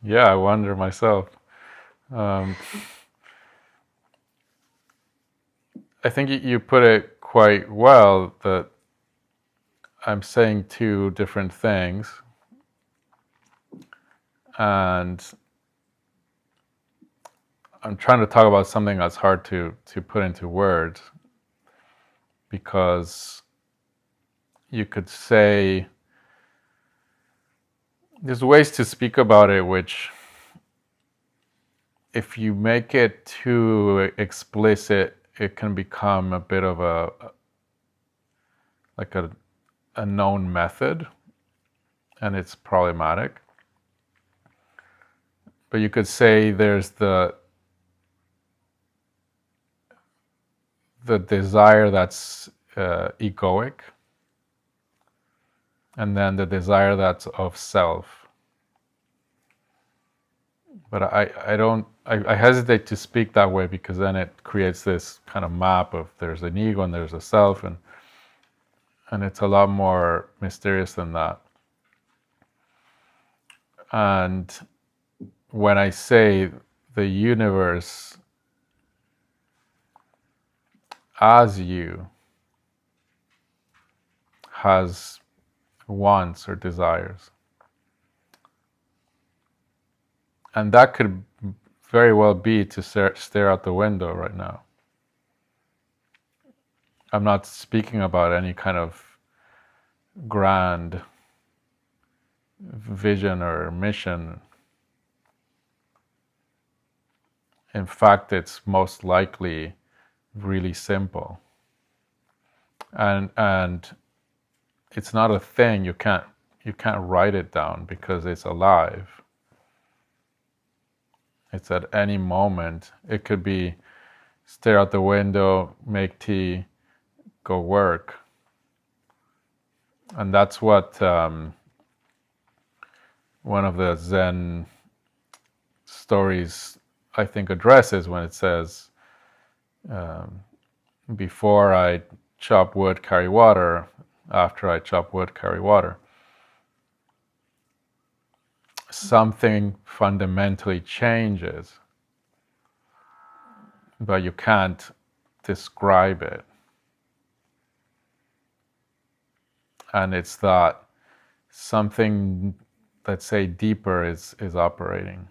Yeah, I wonder myself. Um, I think you put it quite well that I'm saying two different things, and I'm trying to talk about something that's hard to put into words because you could say there's ways to speak about it which, if you make it too explicit, it can become a bit of like a known method, and it's problematic. But you could say there's the desire that's egoic, and then the desire that's of self. But I don't I hesitate to speak that way because then it creates this kind of map of there's an ego and there's a self, and it's a lot more mysterious than that. And when I say the universe as you has wants or desires, and that could very well be to stare out the window right now. I'm not speaking about any kind of grand vision or mission. In fact, it's most likely really simple. And it's not a thing. You can't write it down because it's alive. It's at any moment. It could be stare out the window, make tea, go work. And that's what one of the Zen stories I think addresses when it says, before I chop wood, carry water. After I chop wood, carry water. Something fundamentally changes, but you can't describe it. And it's that something, let's say, deeper is operating.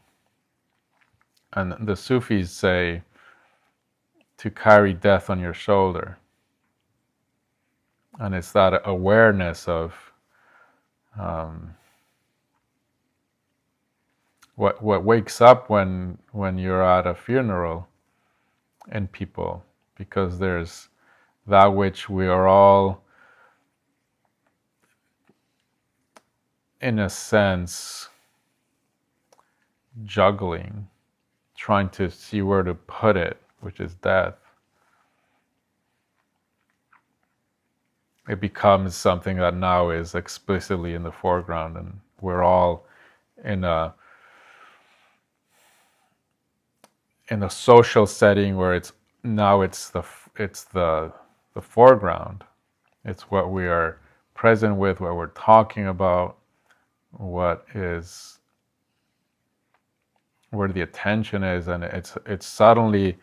And the Sufis say to carry death on your shoulder. And it's that awareness of what wakes up when you're at a funeral in people, because there's that which we are all, in a sense, juggling, trying to see where to put it, which is death. It becomes something that now is explicitly in the foreground, and we're all in a social setting where it's the foreground. It's what we are present with, what we're talking about, what is where the attention is, and it's suddenly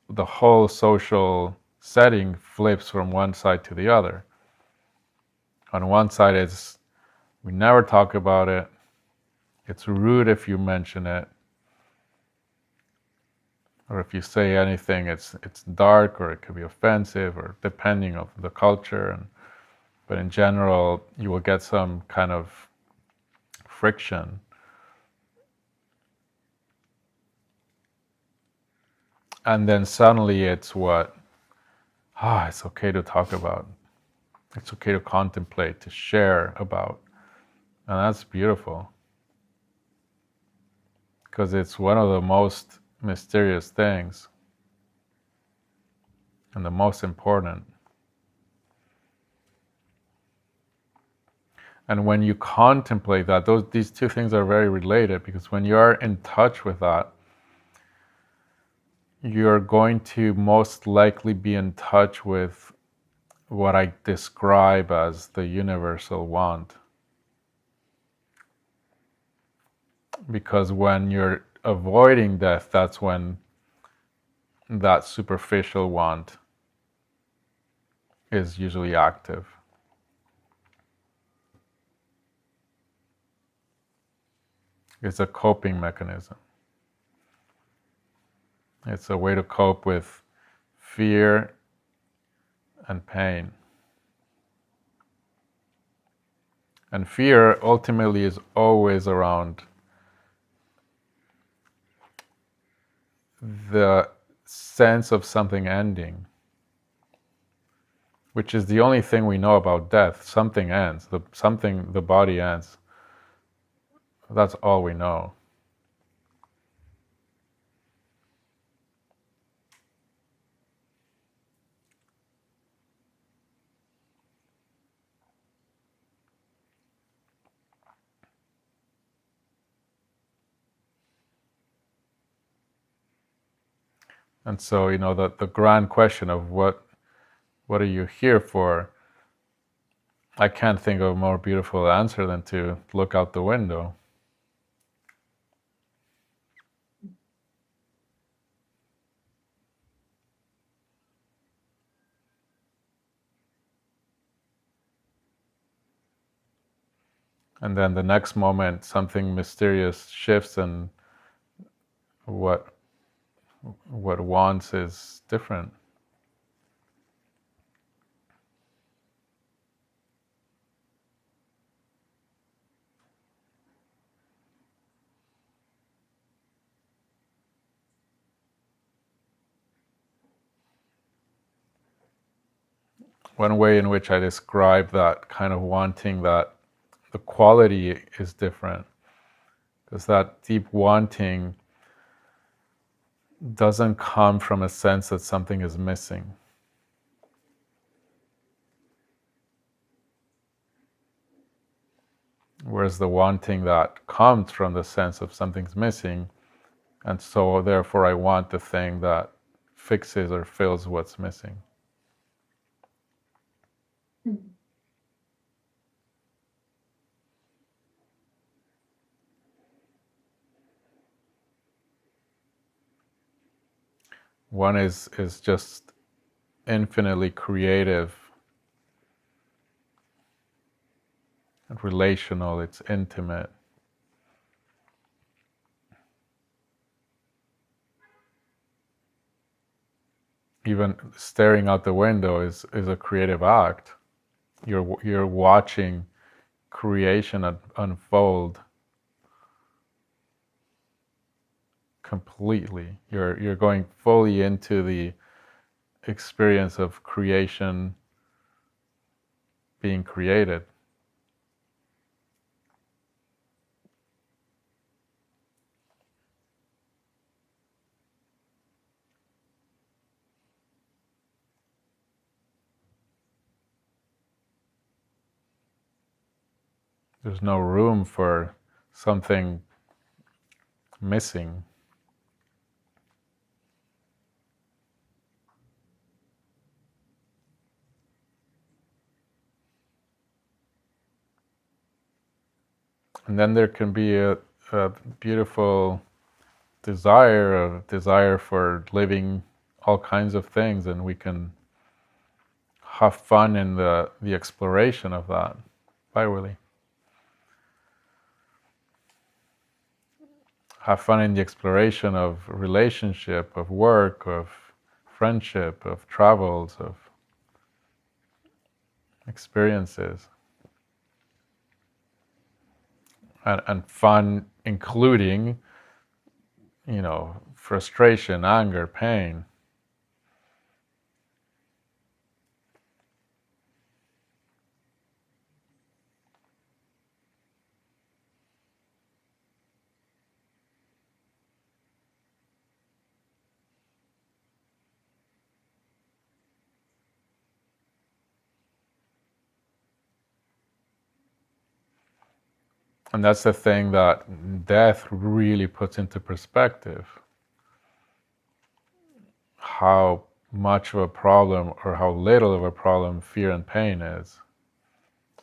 the whole social setting flips from one side to the other. On one side, it's we never talk about it. It's rude if you mention it, or if you say anything, it's dark, or it could be offensive, or depending on the culture. But in general, you will get some kind of friction. And then suddenly it's it's okay to talk about. It's okay to contemplate, to share about. And that's beautiful. Because it's one of the most mysterious things and the most important. And when you contemplate that, these two things are very related, because when you are in touch with that, you're going to most likely be in touch with what I describe as the universal want. Because when you're avoiding death, that's when that superficial want is usually active. It's a coping mechanism. It's a way to cope with fear and pain. And fear ultimately is always around the sense of something ending, which is the only thing we know about death. Something ends, the body ends. That's all we know. And so, the grand question of what are you here for? I can't think of a more beautiful answer than to look out the window. And then the next moment, something mysterious shifts, and what wants is different. One way in which I describe that kind of wanting, that the quality is different, because that deep wanting doesn't come from a sense that something is missing. Whereas the wanting that comes from the sense of something's missing, and so therefore I want the thing that fixes or fills what's missing. One is just infinitely creative and relational, it's intimate. Even staring out the window is a creative act. You're watching creation unfold completely. You're going fully into the experience of creation being created. There's no room for something missing. And then there can be a beautiful desire for living all kinds of things, and we can have fun in the exploration of that. Bye, Willie. Have fun in the exploration of relationship, of work, of friendship, of travels, of experiences. And fun including, frustration, anger, pain. And that's the thing that death really puts into perspective. How much of a problem or how little of a problem fear and pain is.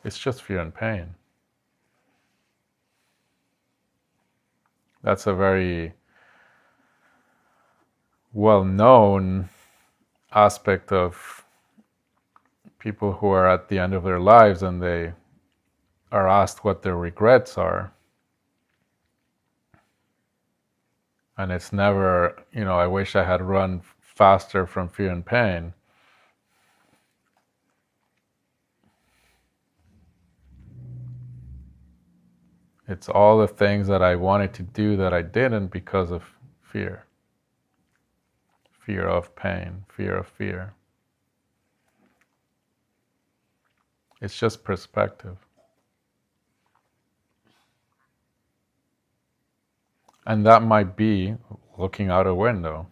It's just fear and pain. That's a very well-known aspect of people who are at the end of their lives and they are asked what their regrets are. And it's never, I wish I had run faster from fear and pain. It's all the things that I wanted to do that I didn't because of fear. Fear of pain, fear of fear. It's just perspective. And that might be looking out a window.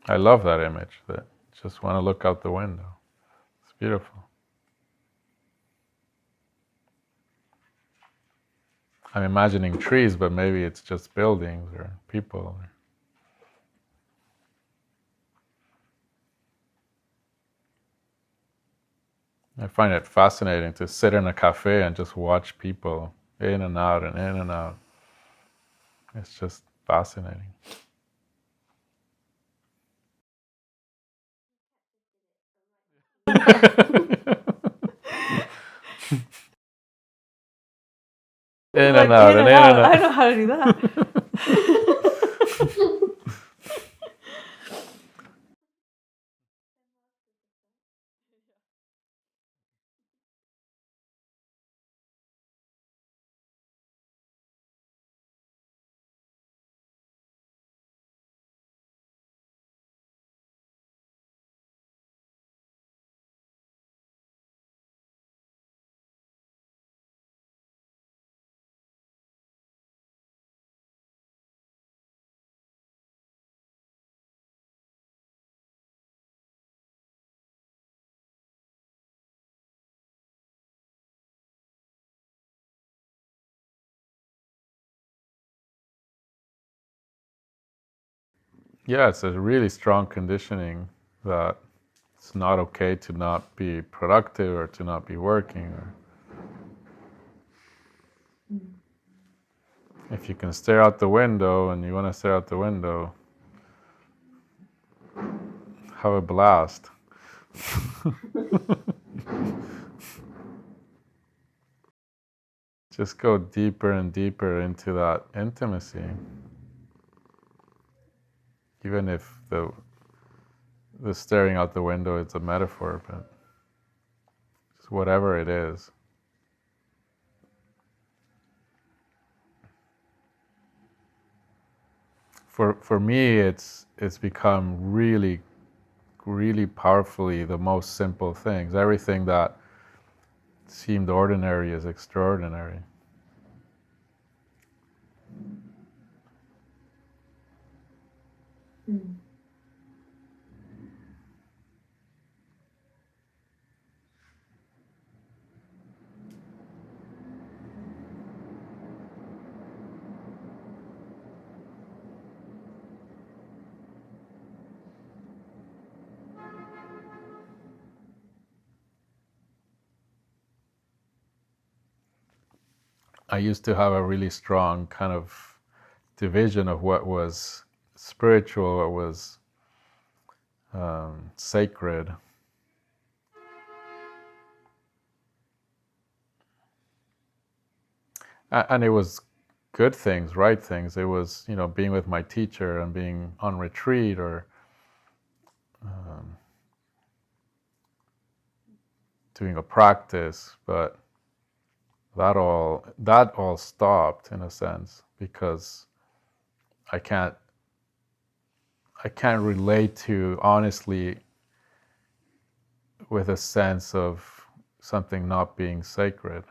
I love that image, that just want to look out the window. It's beautiful. I'm imagining trees, but maybe it's just buildings or people. I find it fascinating to sit in a cafe and just watch people in and out and in and out. It's just fascinating. In and out and in and out. I don't know how to do that. Yeah, it's a really strong conditioning that it's not okay to not be productive or to not be working. Or if you can stare out the window and you want to stare out the window, have a blast. Just go deeper and deeper into that intimacy. Even if the staring out the window is a metaphor, but just whatever it is. For me, it's become really, really powerfully the most simple things. Everything that seemed ordinary is extraordinary. I used to have a really strong kind of division of what was spiritual, what was sacred. And it was good things, right things. It was, being with my teacher and being on retreat or doing a practice, but that all stopped in a sense because I can't relate to honestly with a sense of something not being sacred.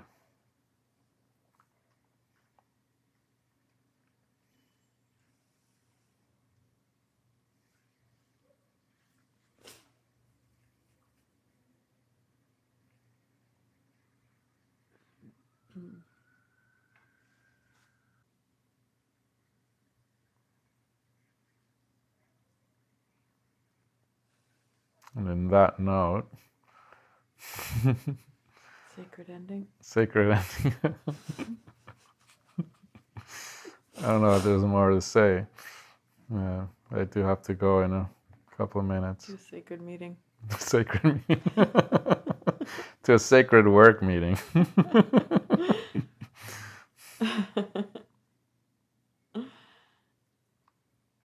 And in that note, Sacred ending. Sacred ending. I don't know if there's more to say. Yeah, I do have to go in a couple of minutes. To a sacred meeting. Sacred meeting. To a sacred work meeting.